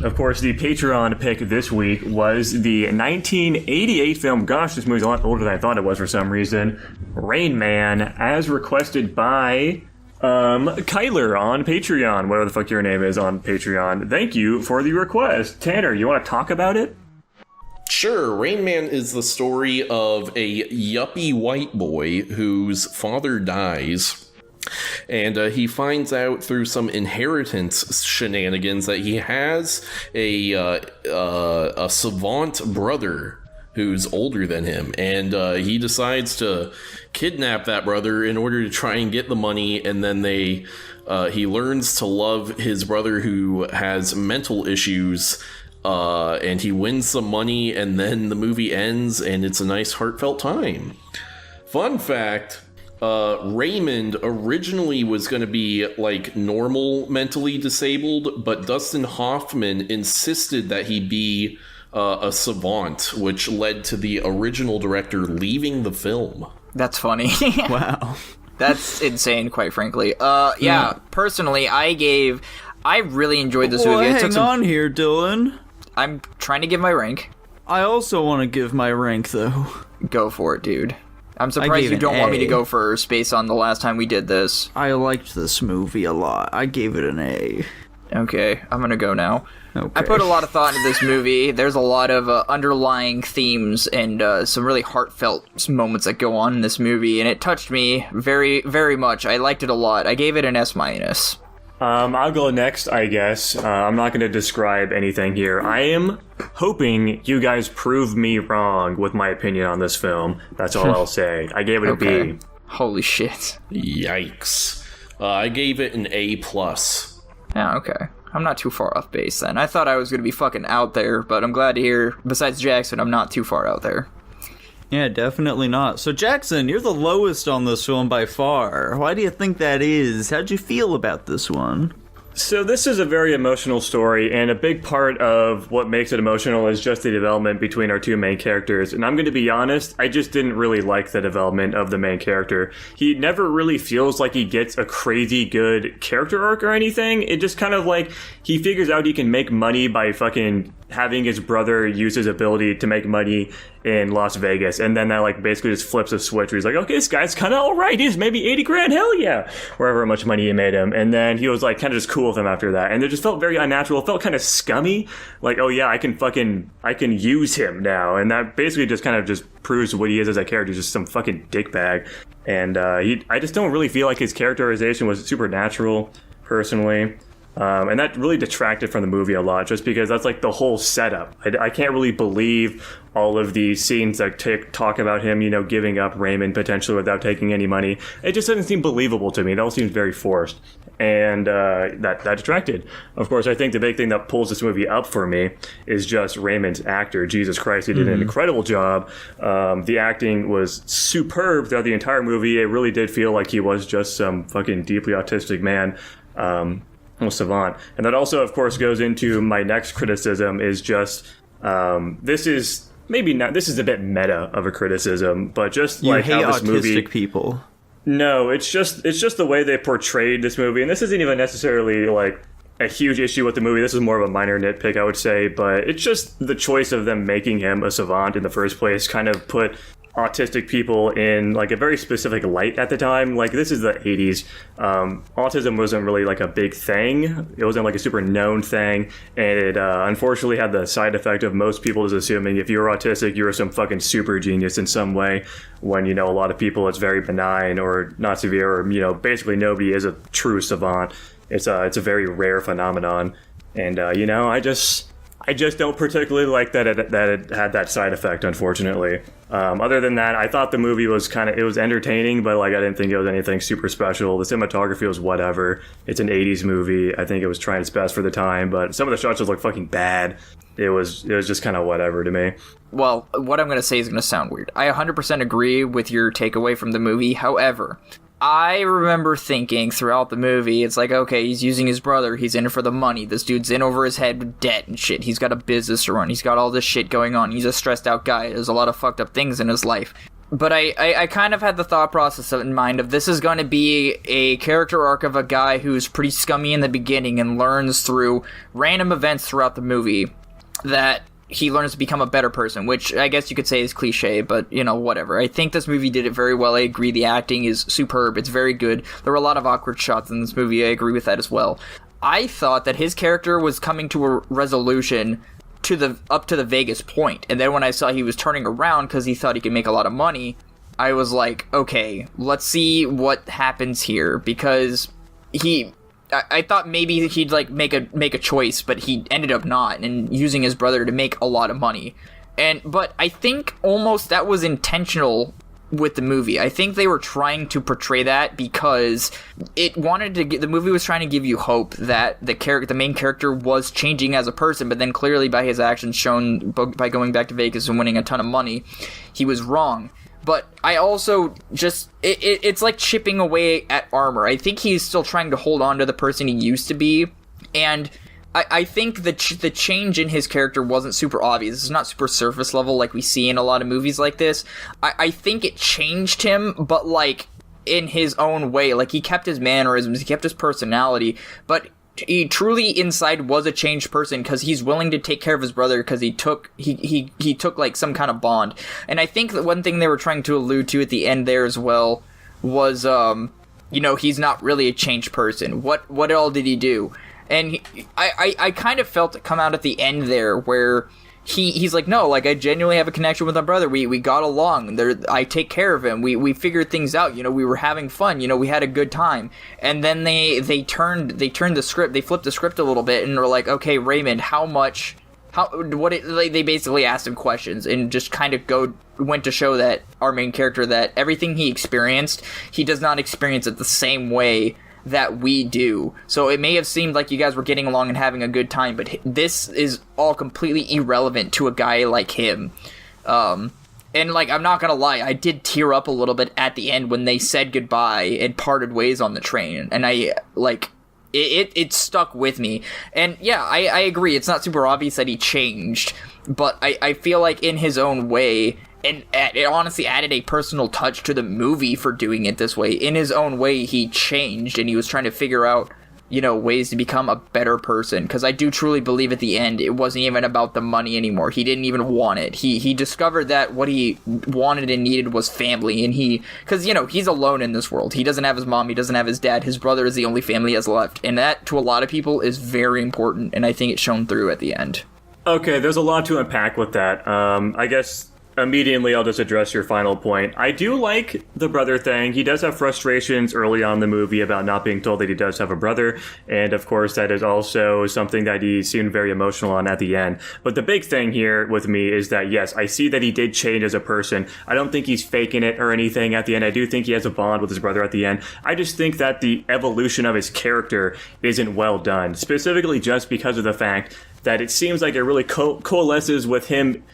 Of course, the Patreon pick this week was the 1988 film, gosh, this movie's a lot older than I thought it was for some reason, Rain Man, as requested by Kyler on Patreon, whatever the fuck your name is on Patreon. Thank you for the request. Tanner, you want to talk about it? Sure. Rain Man is the story of a yuppie white boy whose father dies. And he finds out through some inheritance shenanigans that he has a savant brother who's older than him. And he decides to kidnap that brother in order to try and get the money. And then he learns to love his brother who has mental issues. And he wins some money, and then the movie ends, and it's a nice heartfelt time. Fun fact... Raymond originally was going to be like normal mentally disabled, but Dustin Hoffman insisted that he be a savant, which led to the original director leaving the film. That's funny. Wow. That's insane, quite frankly. Personally, I really enjoyed this movie. Hang on here, Dylan. I'm trying to give my rank. I also want to give my rank, though. Go for it, dude. I'm surprised you don't want me to go first based on the last time we did this. I liked this movie a lot. I gave it an A. Okay, I'm gonna go now. Okay. I put a lot of thought into this movie. There's a lot of underlying themes and some really heartfelt moments that go on in this movie, and it touched me very, very much. I liked it a lot. I gave it an S-. I'll go next, I guess. I'm not going to describe anything here. I am hoping you guys prove me wrong with my opinion on this film. That's all I'll say. I gave it a B. Holy shit. Yikes. I gave it an A+. Yeah, okay. I'm not too far off base then. I thought I was going to be fucking out there, but I'm glad to hear, besides Jackson, I'm not too far out there. Yeah, definitely not. So, Jackson, you're the lowest on this film by far. Why do you think that is? How'd you feel about this one? So this is a very emotional story, and a big part of what makes it emotional is just the development between our two main characters. And I'm going to be honest, I just didn't really like the development of the main character. He never really feels like he gets a crazy good character arc or anything. It just kind of like, he figures out he can make money by fucking having his brother use his ability to make money in Las Vegas, and then that like basically just flips a switch where he's like, okay, this guy's kind of alright, he's maybe 80 grand, hell yeah, wherever much money he made him. And then he was like kind of just cool with him after that, and it just felt very unnatural. It felt kind of scummy, like, oh yeah, I can use him now, and that basically just kind of just proves what he is as a character, just some fucking dickbag. And I just don't really feel like his characterization was supernatural, personally. And that really detracted from the movie a lot, just because that's like the whole setup. I can't really believe all of these scenes that talk about him, you know, giving up Raymond potentially without taking any money. It just doesn't seem believable to me. It all seems very forced. And that detracted. Of course, I think the big thing that pulls this movie up for me is just Raymond's actor. Jesus Christ, he did an incredible job. The acting was superb throughout the entire movie. It really did feel like he was just some fucking deeply autistic man. Savant. And that also, of course, goes into my next criticism is just, this is a bit meta of a criticism, but just you like hate how this movie... people. No, it's just the way they portrayed this movie, and this isn't even necessarily like a huge issue with the movie. This is more of a minor nitpick, I would say, but it's just the choice of them making him a savant in the first place kind of put autistic people in like a very specific light at the time. Like, this is the 80s. Autism wasn't really like a big thing. It wasn't like a super known thing, and it unfortunately had the side effect of most people just assuming if you were autistic, you were some fucking super genius in some way, when, you know, a lot of people it's very benign or not severe, or, you know, basically nobody is a true savant. It's a very rare phenomenon, and you know, I just don't particularly like that it had that side effect, unfortunately. Other than that, I thought the movie was it was entertaining, but like I didn't think it was anything super special. The cinematography was whatever. It's an 80s movie. I think it was trying its best for the time, but some of the shots just look fucking bad. It was just kind of whatever to me. Well, what I'm going to say is going to sound weird. I 100% agree with your takeaway from the movie. However, I remember thinking throughout the movie, it's like, okay, he's using his brother, he's in it for the money, this dude's in over his head with debt and shit, he's got a business to run, he's got all this shit going on, he's a stressed out guy, there's a lot of fucked up things in his life. But I kind of had the thought process in mind of this is going to be a character arc of a guy who's pretty scummy in the beginning and learns through random events throughout the movie that he learns to become a better person, which I guess you could say is cliche, but, whatever. I think this movie did it very well. I agree the acting is superb. It's very good. There were a lot of awkward shots in this movie. I agree with that as well. I thought that his character was coming to a resolution up to the Vegas point, and then when I saw he was turning around because he thought he could make a lot of money, I was like, okay, let's see what happens here, because I thought maybe he'd like make a choice, but he ended up not, and using his brother to make a lot of money. But I think almost that was intentional with the movie. I think they were trying to portray that because the movie was trying to give you hope that the main character was changing as a person, but then clearly by his actions shown by going back to Vegas and winning a ton of money, he was wrong. But I also just it's like chipping away at armor. I think he's still trying to hold on to the person he used to be, and I think the change in his character wasn't super obvious. It's not super surface level like we see in a lot of movies like this. I think it changed him, but like in his own way. Like he kept his mannerisms, he kept his personality, but he truly inside was a changed person because he's willing to take care of his brother because he took like some kind of bond. And I think that one thing they were trying to allude to at the end there as well was he's not really a changed person. What all did he do? And I kind of felt it come out at the end there where he's like, no, like I genuinely have a connection with my brother. We got along. I take care of him. We figured things out. We were having fun. We had a good time. And then they turned the script. They flipped the script a little bit and were like, okay, Raymond, they basically asked him questions and just kind of went to show that our main character that everything he experienced, he does not experience it the same way that we do. So it may have seemed like you guys were getting along and having a good time, but this is all completely irrelevant to a guy like him. And like, I'm not gonna lie, I did tear up a little bit at the end when they said goodbye and parted ways on the train, and I like it stuck with me. And yeah, I agree, it's not super obvious that he changed, but I feel like in his own way, and it honestly added a personal touch to the movie for doing it this way. In his own way, he changed, and he was trying to figure out, ways to become a better person. Because I do truly believe at the end, it wasn't even about the money anymore. He didn't even want it. He discovered that what he wanted and needed was family. And because, he's alone in this world. He doesn't have his mom. He doesn't have his dad. His brother is the only family he has left. And that, to a lot of people, is very important. And I think it's shown through at the end. Okay, there's a lot to unpack with that. I guess immediately I'll just address your final point. I do like the brother thing. He does have frustrations early on in the movie about not being told that he does have a brother, and of course that is also something that he seemed very emotional on at the end. But the big thing here with me is that yes, I see that he did change as a person. I don't think he's faking it or anything at the end. I do think he has a bond with his brother at the end. I just think that the evolution of his character isn't well done, specifically just because of the fact that it seems like it really coalesces with him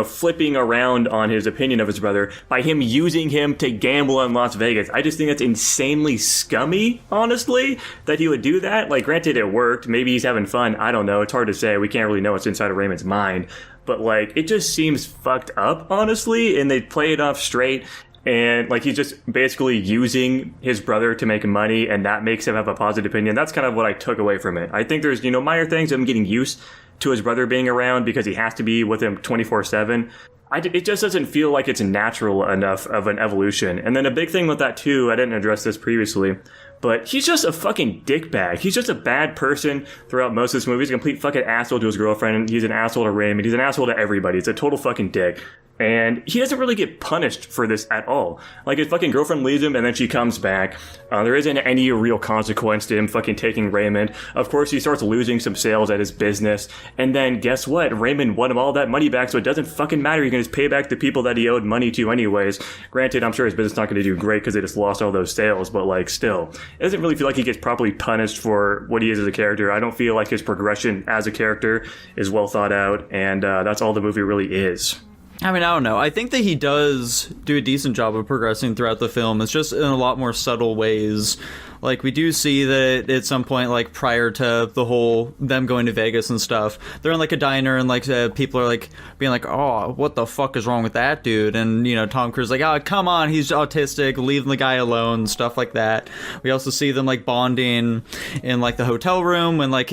flipping around on his opinion of his brother by him using him to gamble in Las Vegas. I just think that's insanely scummy, honestly, that he would do that. Like, granted, it worked. Maybe he's having fun. I don't know. It's hard to say. We can't really know what's inside of Raymond's mind. But, like, it just seems fucked up, honestly, and they play it off straight. And, like, he's just basically using his brother to make money, and that makes him have a positive opinion. That's kind of what I took away from it. I think there's, minor things of him getting used to his brother being around because he has to be with him 24/7. It just doesn't feel like it's natural enough of an evolution. And then a big thing with that, too, I didn't address this previously, but he's just a fucking dickbag. He's just a bad person throughout most of this movie. He's a complete fucking asshole to his girlfriend. He's an asshole to Raymond. He's an asshole to everybody. It's a total fucking dick. And he doesn't really get punished for this at all. Like, his fucking girlfriend leaves him, and then she comes back. There isn't any real consequence to him fucking taking Raymond. Of course, he starts losing some sales at his business. And then, guess what? Raymond won him all that money back, so it doesn't fucking matter. He can just pay back the people that he owed money to anyways. Granted, I'm sure his business is not going to do great because they just lost all those sales, but, like, still. It doesn't really feel like he gets properly punished for what he is as a character. I don't feel like his progression as a character is well thought out, and that's all the movie really is. I mean, I don't know. I think that he does do a decent job of progressing throughout the film. It's just in a lot more subtle ways. Like, we do see that at some point, like, prior to the whole them going to Vegas and stuff, they're in, like, a diner and, like, people are, like, being like, oh, what the fuck is wrong with that dude? And, you know, Tom Cruise is like, oh, come on, he's autistic, leave the guy alone, stuff like that. We also see them, like, bonding in, like, the hotel room when, like,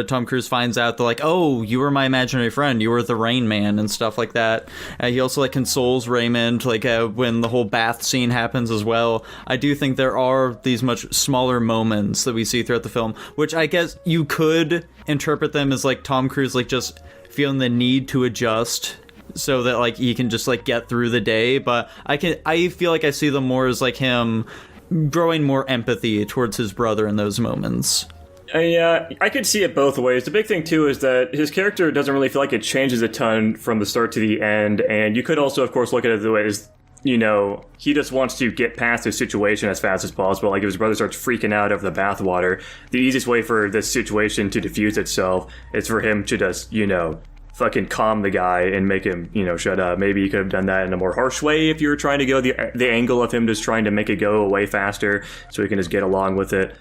Tom Cruise finds out, they're like, oh, you were my imaginary friend, you were the Rain Man and stuff like that. He also like consoles Raymond like when the whole bath scene happens as well. I do think there are these much smaller moments that we see throughout the film, which I guess you could interpret them as like Tom Cruise like just feeling the need to adjust so that like he can just like get through the day. But I feel like I see them more as like him growing more empathy towards his brother in those moments. I could see it both ways. The big thing, too, is that his character doesn't really feel like it changes a ton from the start to the end, and you could also, of course, look at it the way as, you know, he just wants to get past his situation as fast as possible. Like, if his brother starts freaking out over the bathwater, the easiest way for this situation to diffuse itself is for him to just, you know, fucking calm the guy and make him, you know, shut up. Maybe you could have done that in a more harsh way if you were trying to go the angle of him just trying to make it go away faster so he can just get along with it.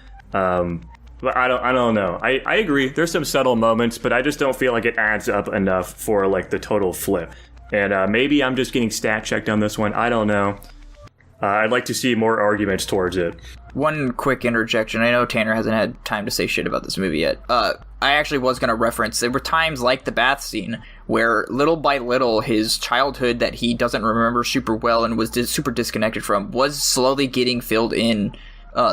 But I don't know. I agree. There's some subtle moments, but I just don't feel like it adds up enough for like the total flip. And maybe I'm just getting stat checked on this one. I don't know. I'd like to see more arguments towards it. One quick interjection. I know Tanner hasn't had time to say shit about this movie yet. I actually was going to reference, there were times like the bath scene where little by little his childhood that he doesn't remember super well and was super disconnected from was slowly getting filled in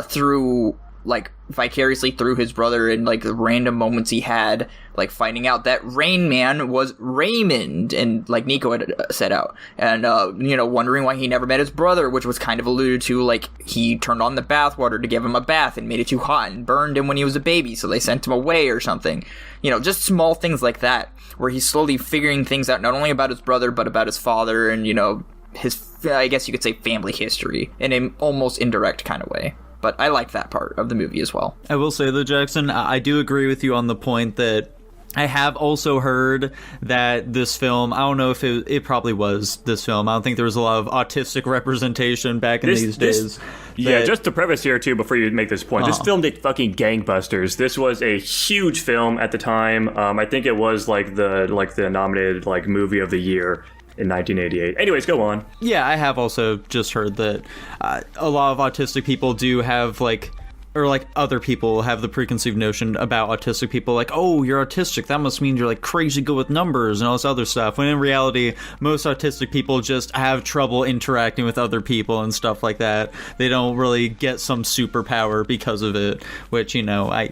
through like vicariously through his brother and like the random moments he had, like finding out that Rain Man was Raymond, and like Nico had set out, and you know, wondering why he never met his brother, which was kind of alluded to, like he turned on the bathwater to give him a bath and made it too hot and burned him when he was a baby, so they sent him away or something. You know, just small things like that where he's slowly figuring things out, not only about his brother but about his father and, you know, his, I guess you could say, family history in an almost indirect kind of way. But I like that part of the movie as well. I will say, though, Jackson, I do agree with you on the point that I have also heard that this film, I don't know if it probably was this film. I don't think there was a lot of autistic representation back in these days. Yeah, just to preface here, too, before you make this point, this film did fucking gangbusters. This was a huge film at the time. I think it was like the nominated like movie of the year in 1988. Anyways, go on. Yeah, I have also just heard that a lot of autistic people do have like, or like other people have the preconceived notion about autistic people, like, oh, you're autistic, that must mean you're like crazy good with numbers and all this other stuff, when in reality most autistic people just have trouble interacting with other people and stuff like that. They don't really get some superpower because of it, which, you know, I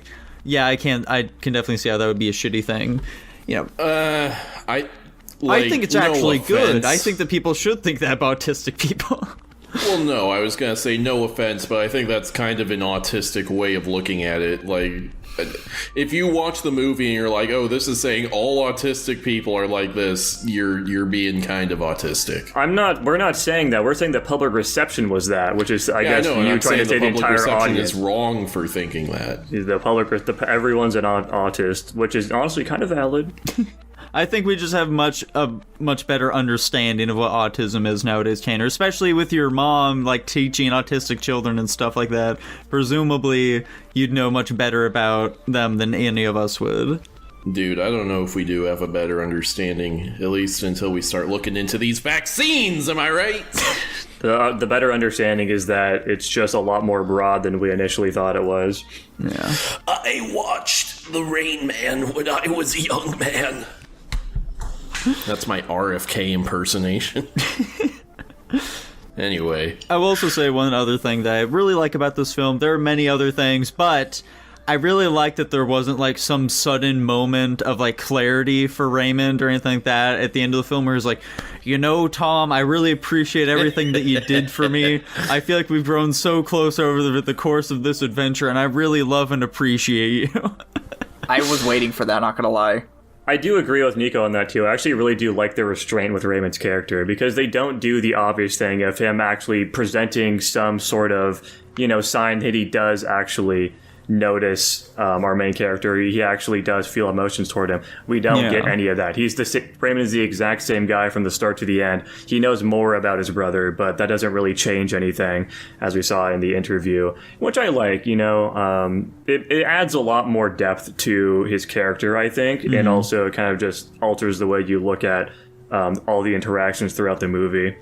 can definitely see how that would be a shitty thing, you know. I think it's actually good. I think that people should think that about autistic people. Well, no, I was going to say no offense, but I think that's kind of an autistic way of looking at it. Like, if you watch the movie and you're like, oh, this is saying all autistic people are like this, you're being kind of autistic. We're not saying that. We're saying the public reception was that, which is, I guess, you trying to say the entire audience is wrong for thinking that. Everyone's an autist, which is honestly kind of valid. I think we just have a much better understanding of what autism is nowadays, Tanner, especially with your mom, like, teaching autistic children and stuff like that. Presumably, you'd know much better about them than any of us would. Dude, I don't know if we do have a better understanding, at least until we start looking into these vaccines, am I right? The better understanding is that it's just a lot more broad than we initially thought it was. Yeah. I watched The Rain Man when I was a young man. That's my RFK impersonation. Anyway. I will also say one other thing that I really like about this film. There are many other things, but I really like that there wasn't like some sudden moment of like clarity for Raymond or anything like that at the end of the film where he's like, you know, Tom, I really appreciate everything that you did for me. I feel like we've grown so close over the course of this adventure, and I really love and appreciate you. I was waiting for that, not gonna lie. I do agree with Nico on that, too. I actually really do like the restraint with Raymond's character, because they don't do the obvious thing of him actually presenting some sort of, you know, sign that he does actually notice our main character. He actually does feel emotions toward him. We don't get any of that. Raymond is the exact same guy from the start to the end. He knows more about his brother, but that doesn't really change anything, as we saw in the interview, which I like. It adds a lot more depth to his character, I think, and also kind of just alters the way you look at all the interactions throughout the movie,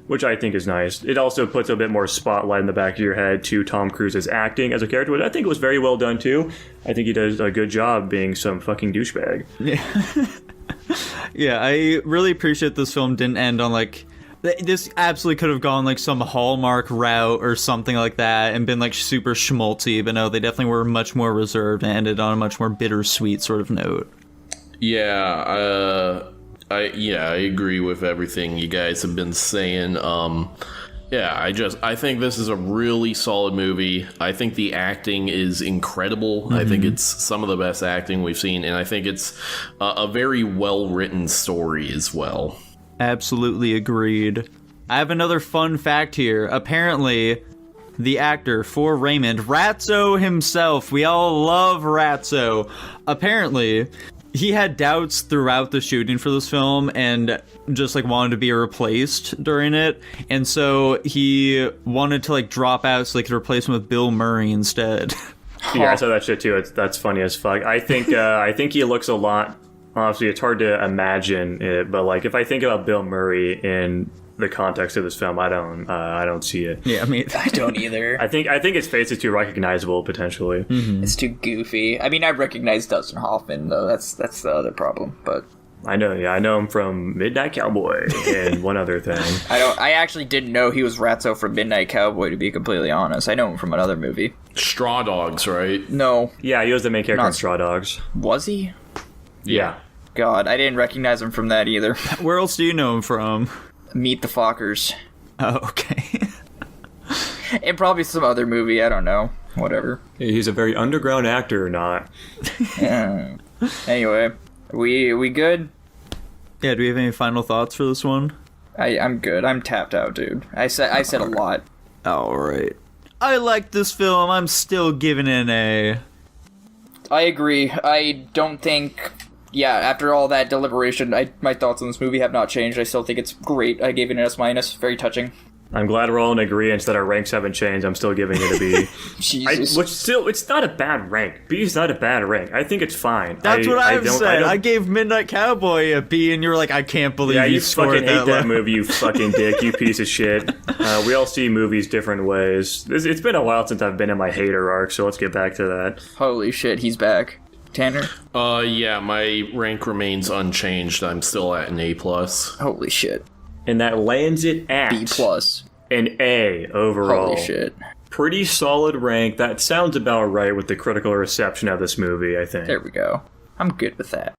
which I think is nice. It also puts a bit more spotlight in the back of your head to Tom Cruise's acting as a character, which I think was very well done too. I think he does a good job being some fucking douchebag. Yeah, I really appreciate this film didn't end on this absolutely could have gone some Hallmark route or something like that and been super schmaltzy, but no, they definitely were much more reserved and ended on a much more bittersweet sort of note. Yeah, I agree with everything you guys have been saying. I think this is a really solid movie. I think the acting is incredible. I think it's some of the best acting we've seen, and I think it's a very well-written story as well. Absolutely agreed. I have another fun fact here. Apparently, the actor for Raymond, Ratso himself, we all love Ratso. Apparently, he had doubts throughout the shooting for this film and just wanted to be replaced during it, and so he wanted to drop out so they could replace him with Bill Murray instead. Yeah, I saw that shit too. That's funny as fuck. I think he looks a lot. Honestly, it's hard to imagine it, but if I think about Bill Murray in the context of this film, I don't see it. Yeah, I mean, I don't either. I think his face is too recognizable potentially. It's too goofy. I mean, I recognize Dustin Hoffman though. That's the other problem. But I know him from Midnight Cowboy and one other thing. I actually didn't know he was Ratso from Midnight Cowboy, to be completely honest. I know him from another movie. Straw Dogs, right? No. Yeah, he was the main character in Straw Dogs. Was he? Yeah. God, I didn't recognize him from that either. Where else do you know him from? Meet the Fockers. Oh, okay. And probably some other movie, I don't know. Whatever. He's a very underground actor or not. Yeah. Anyway, we good? Yeah, do we have any final thoughts for this one? I'm good. I'm tapped out, dude. I said a lot. Alright. I like this film. I'm still giving it an A. I agree. I don't think... Yeah, after all that deliberation, my thoughts on this movie have not changed. I still think it's great. I gave it an S-. Very touching. I'm glad we're all in agreement that our ranks haven't changed. I'm still giving it a B. Jesus. It's not a bad rank. B is not a bad rank. I think it's fine. That's what I've said. I gave Midnight Cowboy a B, and you were like, I can't believe you fucking hate that movie, you fucking dick, you piece of shit. We all see movies different ways. It's been a while since I've been in my hater arc, so let's get back to that. Holy shit, he's back. Tanner? Yeah, my rank remains unchanged. I'm still at an A+. Holy shit. And that lands it at B+. An A overall. Holy shit. Pretty solid rank. That sounds about right with the critical reception of this movie, I think. There we go. I'm good with that.